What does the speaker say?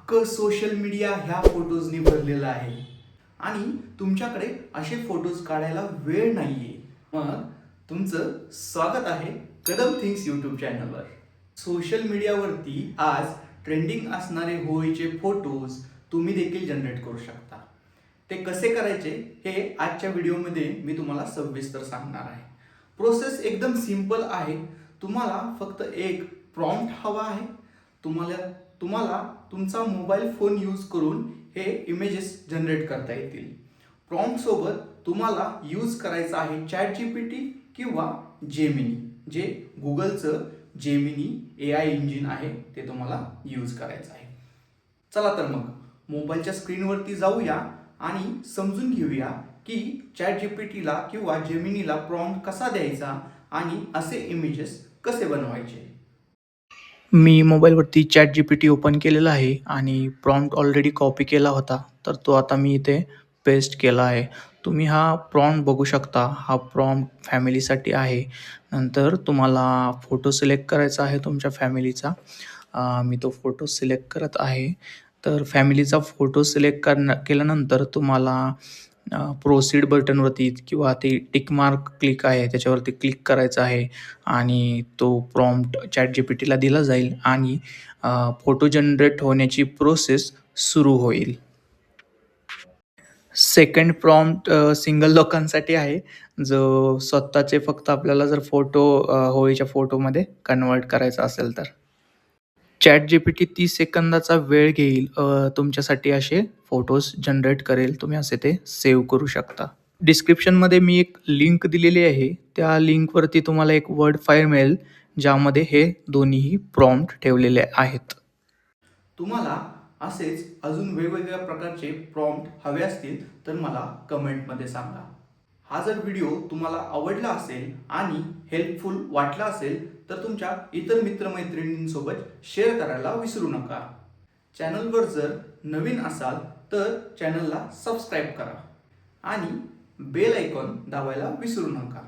अख्खं social media ह्या फोटोजनी भरलेलं आहे आणि तुमच्याकडे असे फोटोज काढायला वेळ नाहीये. मग तुमचं स्वागत आहे कदम थिंग्स यूट्यूब चॅनलवर. सोशल मीडियावरती आज ट्रेंडिंग असणारे होळीचे फोटोज तुम्ही देखील जनरेट करू शकता. ते कसे करायचे हे आजच्या व्हिडिओमध्ये मी तुम्हाला सविस्तर सांगणार आहे. प्रोसेस एकदम सिंपल आहे. तुम्हाला फक्त एक प्रॉम्प्ट हवा आहे. तुम्हाला तुमचा मोबाईल फोन यूज करून हे इमेजेस जनरेट करता येतील. प्रॉम्प्ट सोबत तुम्हाला यूज करायचं आहे ChatGPT किंवा जेमिनी, जे गुगलचं जेमिनी AI इंजिन आहे ते तुम्हाला यूज करायचं आहे. चला तर मग मोबाईलच्या स्क्रीनवरती जाऊया आणि समजून घेऊया की ChatGPTला किंवा जेमिनीला प्रॉम्प्ट कसा द्यायचा आणि असे इमेजेस कसे बनवायचे. मी मोबाईलवरती ChatGPT ओपन केलेला आहे आणि प्रॉम्प्ट ऑलरेडी कॉपी केला होता, तर तो आता मी इथे पेस्ट केला आहे. तुम्ही हा प्रॉम्प्ट बघू शकता. हा प्रॉम्प्ट फॅमिलीसाठी आहे. नंतर तुम्हाला फोटो सिलेक्ट करायचा आहे तुमच्या फॅमिलीचा. मी तो फोटो सिलेक्ट करत आहे. तर फॅमिलीचा फोटो सिलेक्ट केल्यानंतर तुम्हाला प्रोसीड बटनवरती किंवा ते टिक मार्क क्लिक आहे त्याच्यावरती क्लिक करायचं आहे आणि तो प्रॉम्प्ट ChatGPTला दिला जाईल आणि फोटो जनरेट होण्याची प्रोसेस सुरू होईल. सेकंड प्रॉम्प्ट सिंगल लोकांसाठी आहे, जो स्वतःचे फक्त आपल्याला जर फोटो होळीच्या फोटोमध्ये कन्वर्ट करायचा असेल तर. ChatGPT 30 सेकंदाचा वेळ घेईल तुमच्यासाठी असे फोटोज जनरेट करेल. तुम्ही असे ते सेव्ह करू शकता. डिस्क्रिप्शनमध्ये मी एक लिंक दिलेली आहे. त्या लिंकवरती तुम्हाला एक वर्ड फाईल मिळेल, ज्यामध्ये हे दोन्हीही प्रॉम्प्ट ठेवलेले आहेत. तुम्हाला असेच अजून वेगवेगळ्या प्रकारचे प्रॉम्प्ट हवे असतील तर मला कमेंटमध्ये सांगा. हा जर व्हिडिओ तुम्हाला आवडला असेल आणि हेल्पफुल वाटला असेल तर तुमच्या इतर मित्रमैत्रिणींसोबत शेअर करायला विसरू नका. चॅनलवर जर नवीन असाल तर चॅनलला सबस्क्राईब करा आणि बेल आयकॉन दाबायला विसरू नका.